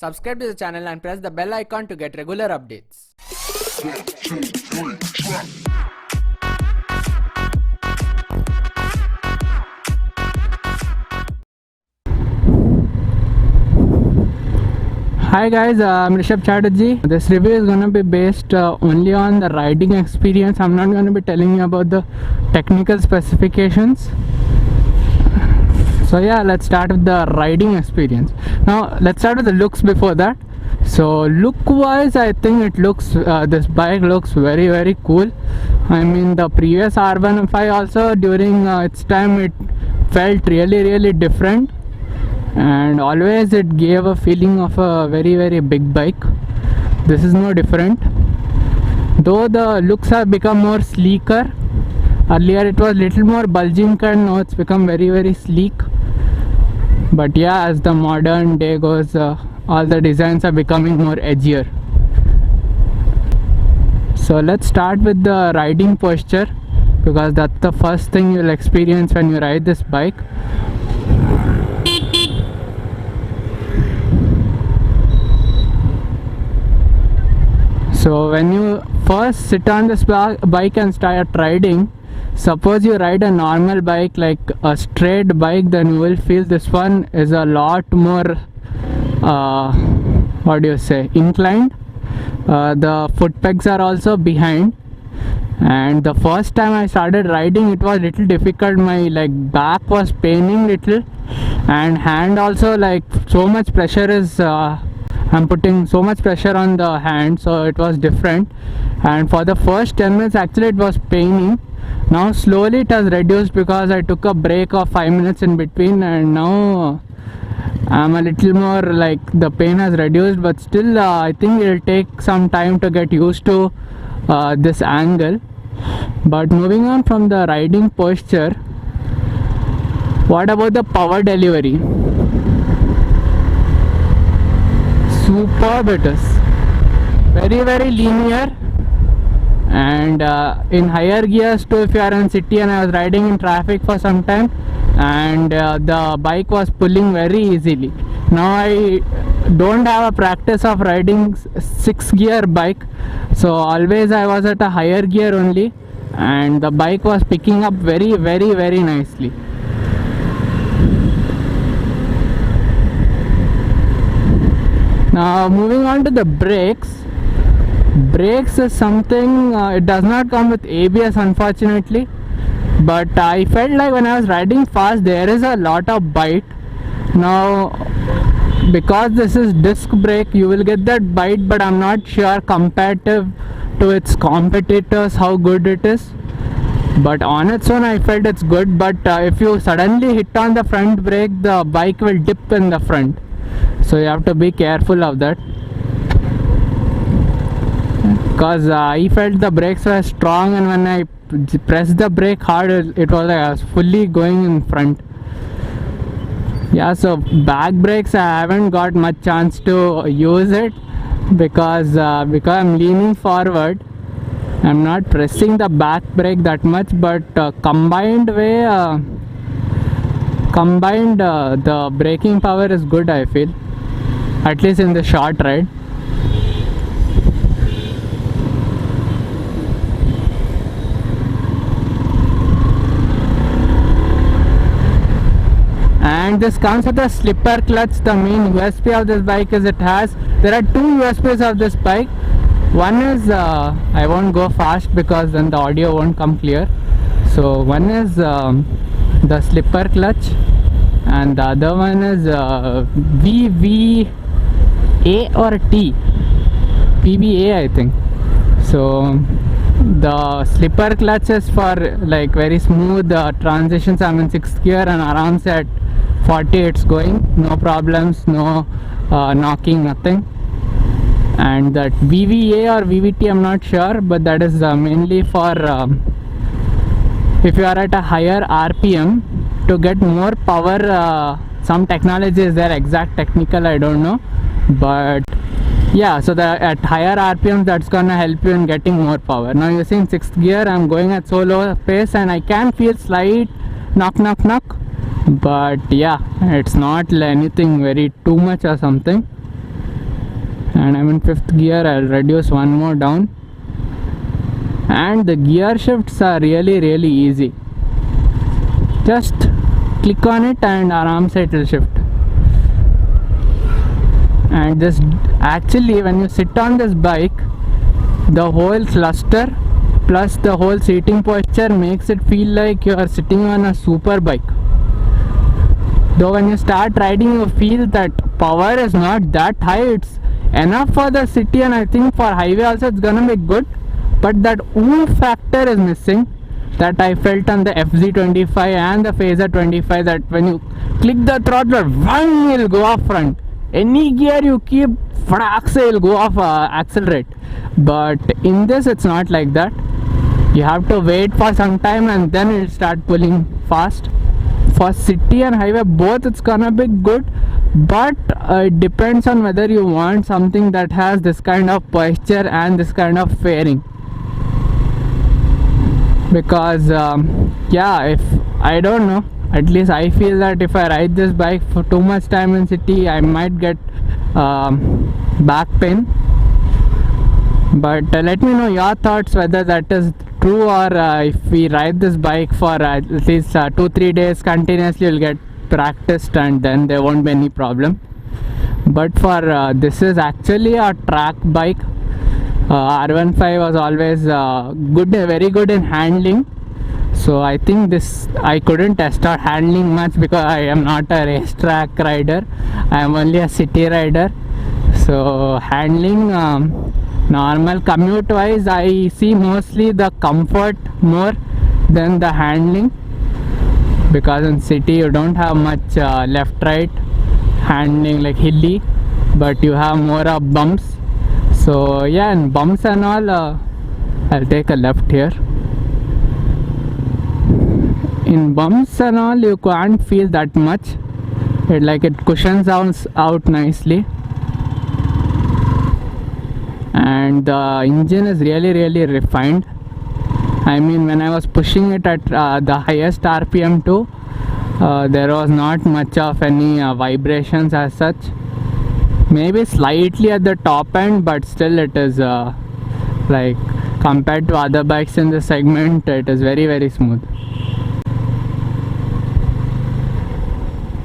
Subscribe to the channel and press the bell icon to get regular updates. Hi guys, I'm Rishabh Chatterjee. This review is going to be based only on the riding experience. I'm not going to be telling you about the technical specifications. So yeah, let's start with the riding experience. Now let's start with the looks before that. So look wise, I think it looks this bike looks very cool. I mean, the previous R105 also during its time, it felt really different, and always it gave a feeling of a very big bike. This is no different, though the looks have become more sleeker. Earlier it was little more bulging cut, now it's become very sleek. But yeah, as the modern day goes, all the designs are becoming more edgier. So let's start with the riding posture, because that's the first thing you'll experience when you ride this bike. So when you first sit on this bike and start riding, suppose you ride a normal bike like a straight bike, then you will feel this one is a lot more inclined. The foot pegs are also behind, and the first time I started riding it was little difficult. My back was paining little, and hand also, so much pressure is I'm putting so much pressure on the hand, so it was different. And for the first 10 minutes actually it was paining. Now slowly it has reduced because I took a break of 5 minutes in between, and now I'm a little more the pain has reduced, but still I think it will take some time to get used to this angle. But moving on from the riding posture, what about the power delivery? Superb it is. Very linear, and in higher gears too. If you are in city, and I was riding in traffic for some time, and the bike was pulling very easily. Now I don't have a practice of riding 6-gear bike, so always I was at a higher gear only, and the bike was picking up very nicely. Now moving on to the brakes. Brakes is something, it does not come with ABS unfortunately, but I felt like when I was riding fast there is a lot of bite. Now because this is disc brake, you will get that bite, but I'm not sure comparative to its competitors how good it is. But on its own I felt it's good, but if you suddenly hit on the front brake, the bike will dip in the front, so you have to be careful of that. Because I felt the brakes were strong, and when I pressed the brake hard, it was like I was fully going in front. Yeah, so back brakes I haven't got much chance to use it, because I'm leaning forward, I'm not pressing the back brake that much. But combined the braking power is good, I feel, at least in the short ride. And this comes with a slipper clutch. The main USP of this bike is there are two USPs of this bike. One is I won't go fast because then the audio won't come clear. So one is the slipper clutch, and the other one is VVA or T, PVA I think. So the slipper clutch is for very smooth transitions. I'm in 6th gear and around at 40 it's going, no problems, no knocking, nothing. And that VVA or VVT I'm not sure, but that is mainly for if you are at a higher RPM to get more power. Some technology is there, exact technical I don't know, but yeah, so at higher RPMs that's gonna help you in getting more power. Now you're seeing 6th gear, I'm going at so low pace and I can feel slight knock, but yeah, it's not anything very too much or something. and I'm in 5th gear. I'll reduce one more down, and the gear shifts are really easy. Just click on it and aram se it will shift. And this actually, when you sit on this bike, the whole cluster plus the whole seating posture makes it feel like you are sitting on a super bike. Though when you start riding, you feel that power is not that high. It's enough for the city, and I think for highway also it's gonna be good, but that oomph factor is missing that I felt on the FZ25 and the Phaser 25, that when you click the throttle, one will go off front. Any gear you keep, it will go off, accelerate. But in this it's not like that. You have to wait for some time and then it will start pulling fast. For city and highway both it's gonna be good, but it depends on whether you want something that has this kind of posture and this kind of fairing. Because if I don't know, at least I feel that if I ride this bike for too much time in city, I might get back pain. But let me know your thoughts whether that is true, or if we ride this bike for at least 2-3 days continuously, you'll get practiced and then there won't be any problem. But for this is actually a track bike. R15 was always very good in handling, so I think this I couldn't test out handling much because I am not a racetrack rider. I am only a city rider. So handling, normal commute wise, I see mostly the comfort more than the handling, because in city you don't have much left right handling like hilly, but you have more of bumps. So yeah, and bumps and all, I'll take a left here. In bumps and all you can't feel that much, it cushions out nicely. And the engine is really refined. I mean, when I was pushing it at the highest RPM too, there was not much of any vibrations as such. Maybe slightly at the top end, but still it is like compared to other bikes in the segment, it is very smooth.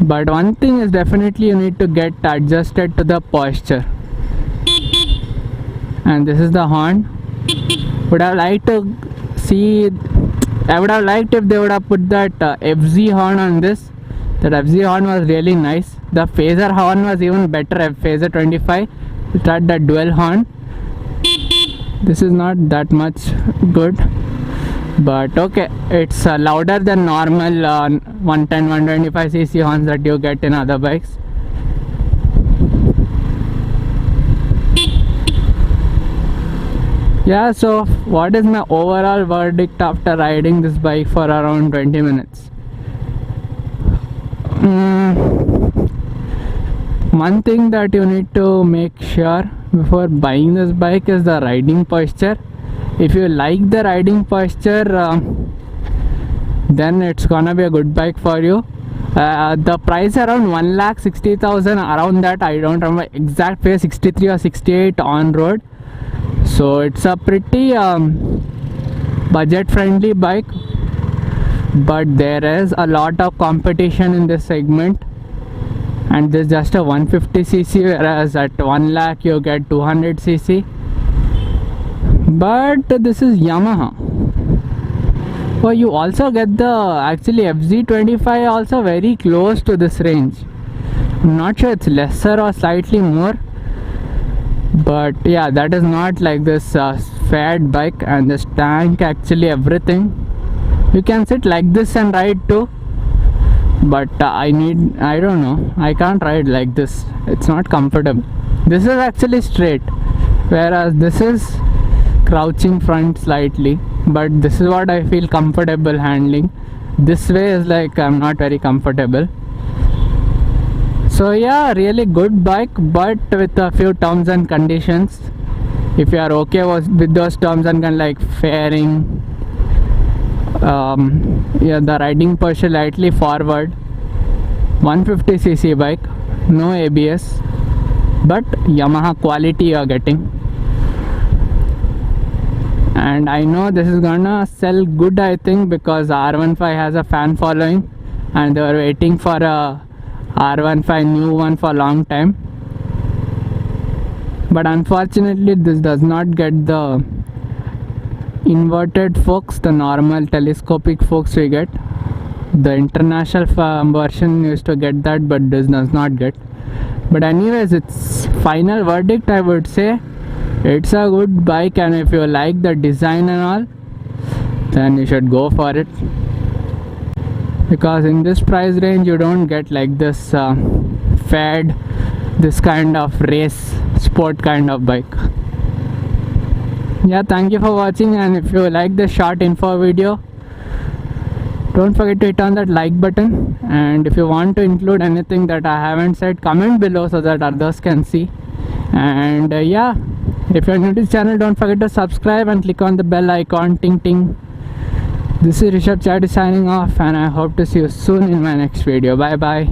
But one thing is definitely you need to get adjusted to the posture. And this is the horn. Would have liked to see, I would have liked if they would have put that FZ horn on this. That FZ horn was really nice. The Phaser horn was even better. Phaser 25, it had that dual horn. This is not that much good, but okay, it's louder than normal 110-125cc horns that you get in other bikes. Yeah, so what is my overall verdict after riding this bike for around 20 minutes? One thing that you need to make sure before buying this bike is the riding posture. If you like the riding posture, then it's gonna be a good bike for you. The price around 1,60,000, around that. I don't remember exact price, 63 or 68 on road. So it's a pretty budget friendly bike, but there is a lot of competition in this segment, and this is just a 150cc, whereas at 1 lakh you get 200cc. But this is Yamaha. Oh, you also get the actually FZ25 also very close to this range. I'm not sure it's lesser or slightly more, but yeah, that is not like this fat bike. And this tank, actually everything, you can sit like this and ride too, but I don't know, I can't ride like this. It's not comfortable. This is actually straight, whereas this is crouching front slightly, but this is what I feel comfortable handling. This way is like I'm not very comfortable. So yeah, really good bike, but with a few terms and conditions. If you are okay with those terms and conditions, like fairing, yeah, the riding posture slightly forward, 150cc bike, no ABS, but Yamaha quality you are getting. And I know this is gonna sell good, I think, because R15 has a fan following and they were waiting for a R15 new one for a long time. But unfortunately this does not get the inverted forks, the normal telescopic forks we get. The international version used to get that, but this does not get. But anyways, its final verdict, I would say it's a good bike, and if you like the design and all, then you should go for it, because in this price range you don't get like this fad, this kind of race sport kind of bike. Yeah, thank you for watching, and if you like this short info video, don't forget to hit on that like button, and if you want to include anything that I haven't said, comment below so that others can see. And yeah, if you're new to this channel, don't forget to subscribe and click on the bell icon, ting ting. This is Rishabh Chatty signing off, and I hope to see you soon in my next video. Bye bye.